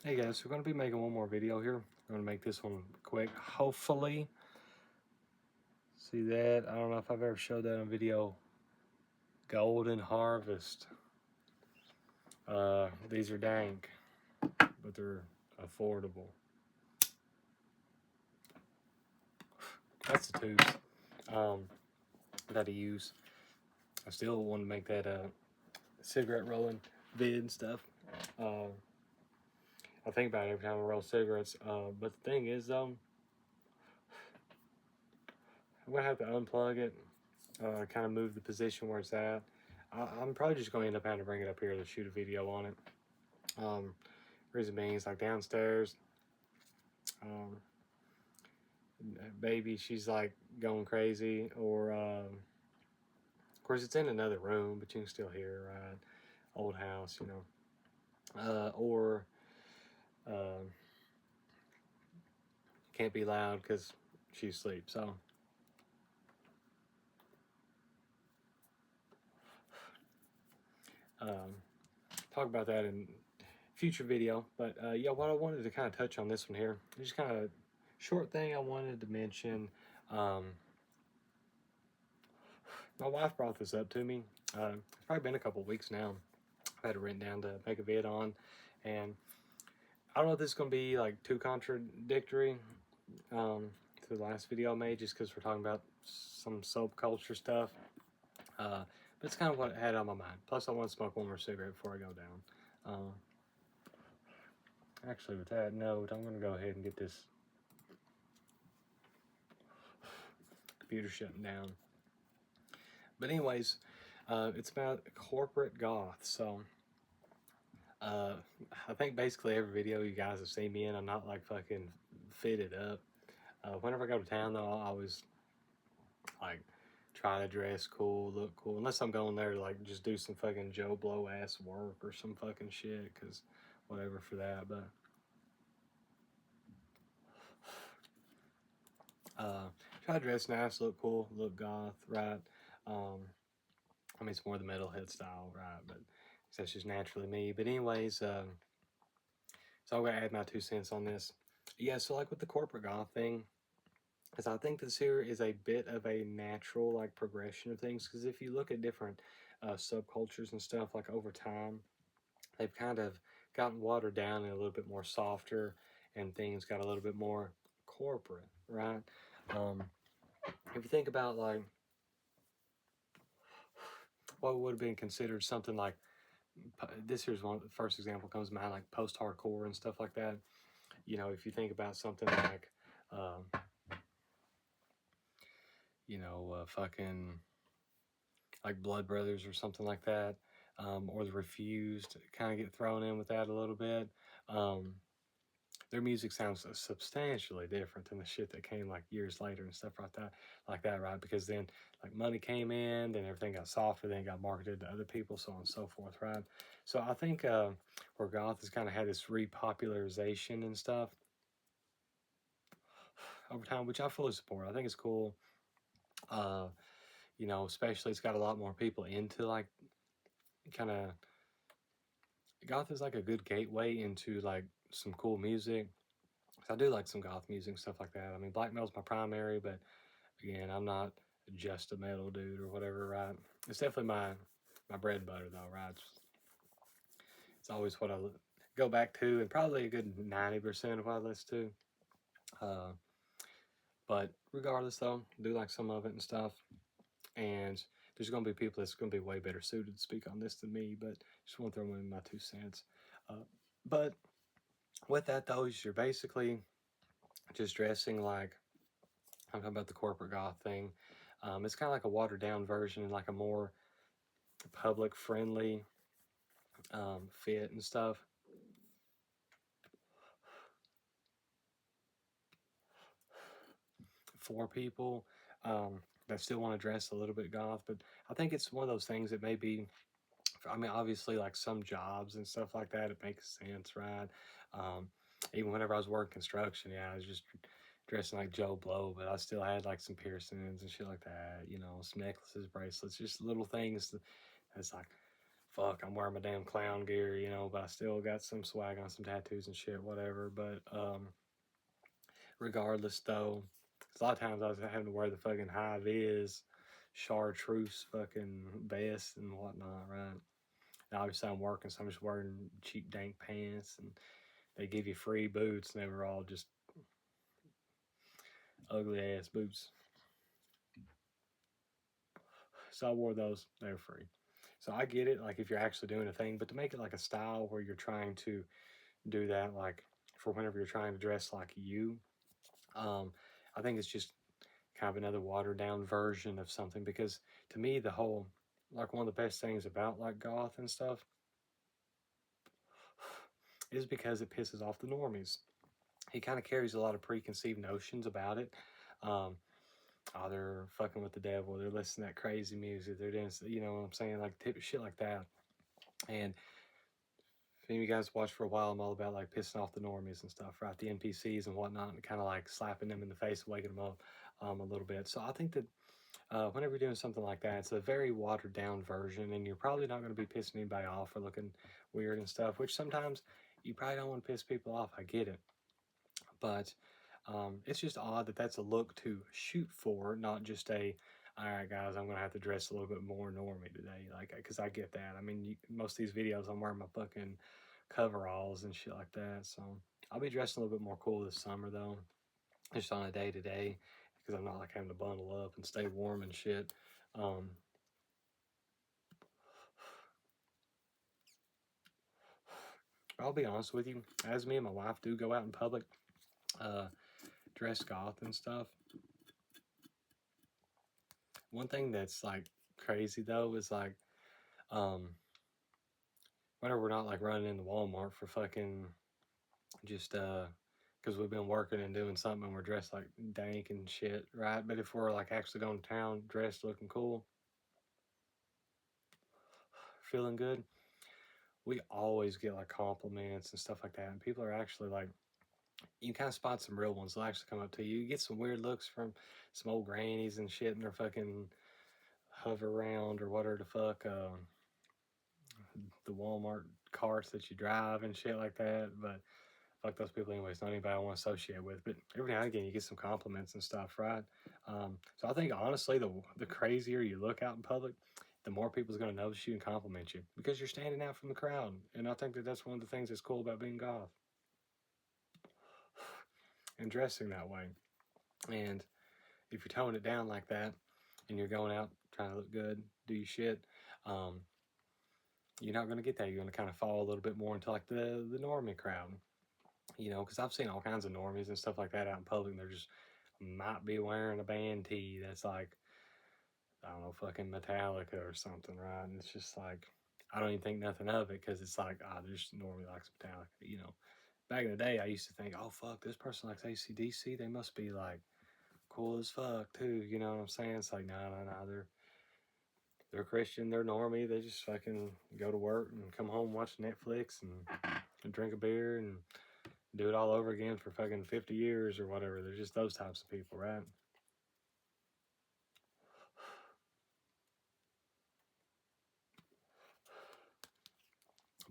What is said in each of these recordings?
Hey guys, we're going to be making one more video here. I'm going to make this one quick, hopefully. See that? I don't know if I've ever showed that on video. Golden Harvest. These are dank, but they're affordable. That's the tubes that I use. I still want to make that cigarette rolling vid and stuff. I think about it every time I roll cigarettes. But the thing is, I'm going to have to unplug it, kind of move the position where it's at. I'm probably just going to end up having to bring it up here to shoot a video on it. Reason being is like downstairs, baby, she's like going crazy, or of course it's in another room, but you can still hear her, right? Old house, you know, or can't be loud because she's asleep. So talk about that in future video. But yeah, what I wanted to kind of touch on this one here, just kind of short thing I wanted to mention. My wife brought this up to me. It's probably been a couple weeks now. I had it written down to make a vid on, and I don't know if this is going to be like too contradictory to the last video I made, just because we're talking about some subculture stuff. But it's kind of what I had on my mind. Plus, I want to smoke one more cigarette before I go down. Actually, with that note, I'm going to go ahead and get this computer shutting down. But anyways, it's about corporate goth. So I think basically every video you guys have seen me in, I'm not like fucking fitted up. Whenever I go to town though, I always like try to dress cool, look cool, unless I'm going there to like just do some fucking Joe Blow ass work or some fucking shit, cause whatever for that. But try to dress nice, look cool, look goth, right? I mean, it's more the metalhead style, right? But that's just naturally me. But anyways, so I'm gonna add my 2 cents on this. Yeah, so like with the corporate goth thing, is I think this here is a bit of a natural like progression of things, because if you look at different subcultures and stuff, like over time, they've kind of gotten watered down and a little bit more softer, and things got a little bit more corporate, right? If you think about like what would have been considered something like this, here's one, the first example comes to mind, like post-hardcore and stuff like that. You know, if you think about something like fucking like Blood Brothers or something like that, or the Refused, kind of get thrown in with that a little bit. Their music sounds substantially different than the shit that came like years later and stuff like that, right? Because then like money came in, then everything got softer, then it got marketed to other people, so on and so forth, right? So I think where goth has kind of had this repopularization and stuff over time, which I fully support. I think it's cool. Especially it's got a lot more people into like kind of goth is like a good gateway into like some cool music. I do like some goth music and stuff like that. I mean, black metal's my primary, but again, I'm not just a metal dude or whatever, right? It's definitely my bread and butter though, right? It's always what I go back to, and probably a good 90% of what I listen to. But regardless, though, I do like some of it and stuff. And there's going to be people that's going to be way better suited to speak on this than me, but just want to throw in my 2 cents. But with that, though, is you're basically just dressing like, I'm talking about the corporate goth thing. It's kind of like a watered down version, like a more public friendly fit and stuff. For people that still want to dress a little bit goth, but I think it's one of those things that maybe, I mean, obviously, like some jobs and stuff like that, it makes sense, right? Even whenever I was working construction, yeah, I was just dressing like Joe Blow, but I still had like some piercings and shit like that, some necklaces, bracelets, just little things that's like fuck, I'm wearing my damn clown gear, you know, but I still got some swag on, some tattoos and shit, whatever. But regardless, though, a lot of times I was having to wear the fucking high vis, chartreuse fucking vest and whatnot, right? And obviously, I'm working, so I'm just wearing cheap dank pants, and they give you free boots, and they were all just ugly ass boots. So I wore those, they were free. So I get it, like if you're actually doing a thing, but to make it like a style where you're trying to do that, like for whenever you're trying to dress like you, I think it's just kind of another watered down version of something. Because to me, the whole, like one of the best things about like goth and stuff is because it pisses off the normies. He kind of carries a lot of preconceived notions about it. Um, oh, they're fucking with the devil. They're listening to that crazy music. They're doing, you know what I'm saying, like shit like that. And if any of you guys watch for a while, I'm all about like pissing off the normies and stuff, right? The NPCs and whatnot, and kind of like slapping them in the face, waking them up a little bit. So I think that whenever you're doing something like that, it's a very watered down version, and you're probably not going to be pissing anybody off or looking weird and stuff, which sometimes you probably don't want to piss people off. I get it. But it's just odd that that's a look to shoot for, not just a, all right, guys, I'm going to have to dress a little bit more normie today. Like, because I get that. I mean, most of these videos, I'm wearing my fucking coveralls and shit like that. So I'll be dressing a little bit more cool this summer, though, just on a day to day, because I'm not like having to bundle up and stay warm and shit. I'll be honest with you, as me and my wife do go out in public, dress goth and stuff. One thing that's like crazy though is like, whenever we're not like running into Walmart for fucking just because we've been working and doing something and we're dressed like dank and shit, right? But if we're like actually going to town dressed looking cool, feeling good, we always get like compliments and stuff like that. And people are actually like, you kind of spot some real ones. They'll actually come up to you. You get some weird looks from some old grannies and shit, and they're fucking hover around or whatever the fuck, the Walmart carts that you drive and shit like that. But fuck those people anyway. It's not anybody I want to associate with. But every now and again, you get some compliments and stuff, right? So I think honestly, the crazier you look out in public, the more people's going to notice you and compliment you because you're standing out from the crowd. And I think that that's one of the things that's cool about being goth and dressing that way. And if you're toning it down like that and you're going out trying to look good, do your shit, you're not going to get that. You're going to kind of fall a little bit more into like the normie crowd, you know, because I've seen all kinds of normies and stuff like that out in public. And they're just might be wearing a band tee that's like, I don't know, fucking Metallica or something, right? And it's just like, I don't even think nothing of it because it's like, ah, there's normally likes Metallica, you know. Back in the day, I used to think, oh, fuck, this person likes AC/DC. They must be like cool as fuck, too. You know what I'm saying? It's like, no, they're Christian, they're normie. They just fucking go to work and come home, watch Netflix and drink a beer and do it all over again for fucking 50 years or whatever. They're just those types of people, right?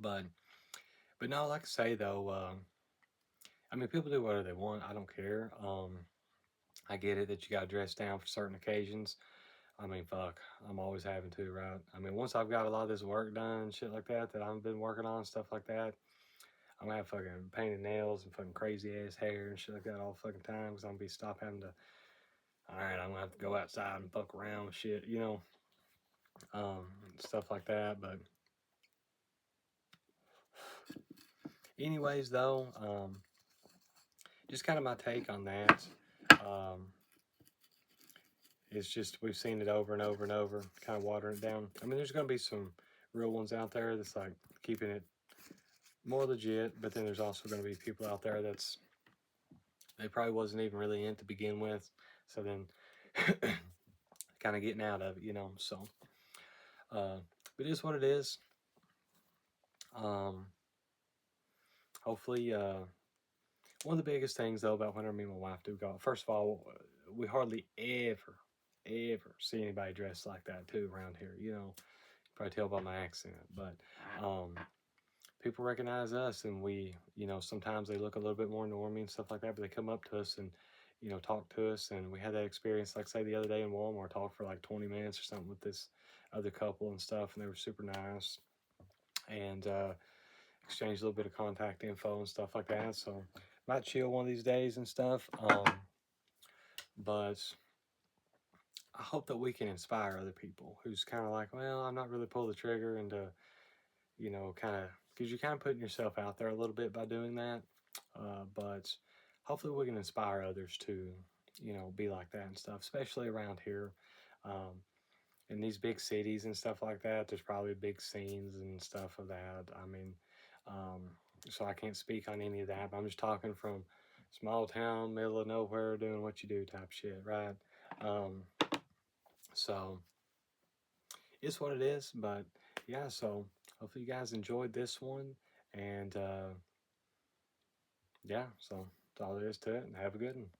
But no, like I say though, I mean, people do whatever they want. I don't care. I get it that you got to dress down for certain occasions. I mean, fuck, I'm always having to, right? I mean, once I've got a lot of this work done and shit like that I've been working on, stuff like that, I'm gonna have fucking painted nails and fucking crazy ass hair and shit like that all the fucking time because I'm gonna be stop having to, all right, I'm gonna have to go outside and fuck around with shit, you know, stuff like that. But anyways, though, just kind of my take on that. It's just we've seen it over and over and over, kind of watering it down. I mean, there's going to be some real ones out there that's like keeping it more legit, but then there's also going to be people out there that's they probably wasn't even really in to begin with, so then kind of getting out of it, you know. So, but it is what it is. Hopefully, one of the biggest things though about whenever me and my wife do go, first of all, we hardly ever see anybody dressed like that too around here. You know, probably tell by my accent, but people recognize us, and we, sometimes they look a little bit more normy and stuff like that, but they come up to us and, talk to us. And we had that experience, like say the other day in Walmart, talked for like 20 minutes or something with this other couple and stuff, and they were super nice, and exchanged a little bit of contact info and stuff like that. So might chill one of these days and stuff. But I hope that we can inspire other people who's kind of like, well, I'm not really pull the trigger, and kind of, because you're kind of putting yourself out there a little bit by doing that. But hopefully we can inspire others to, be like that and stuff, especially around here. In these big cities and stuff like that, there's probably big scenes and stuff of that. I mean, um, so I can't speak on any of that, but I'm just talking from small town, middle of nowhere, doing what you do type shit, right? Um, so it's what it is, but yeah, so hopefully you guys enjoyed this one, and yeah, so that's all there is to it, and have a good one.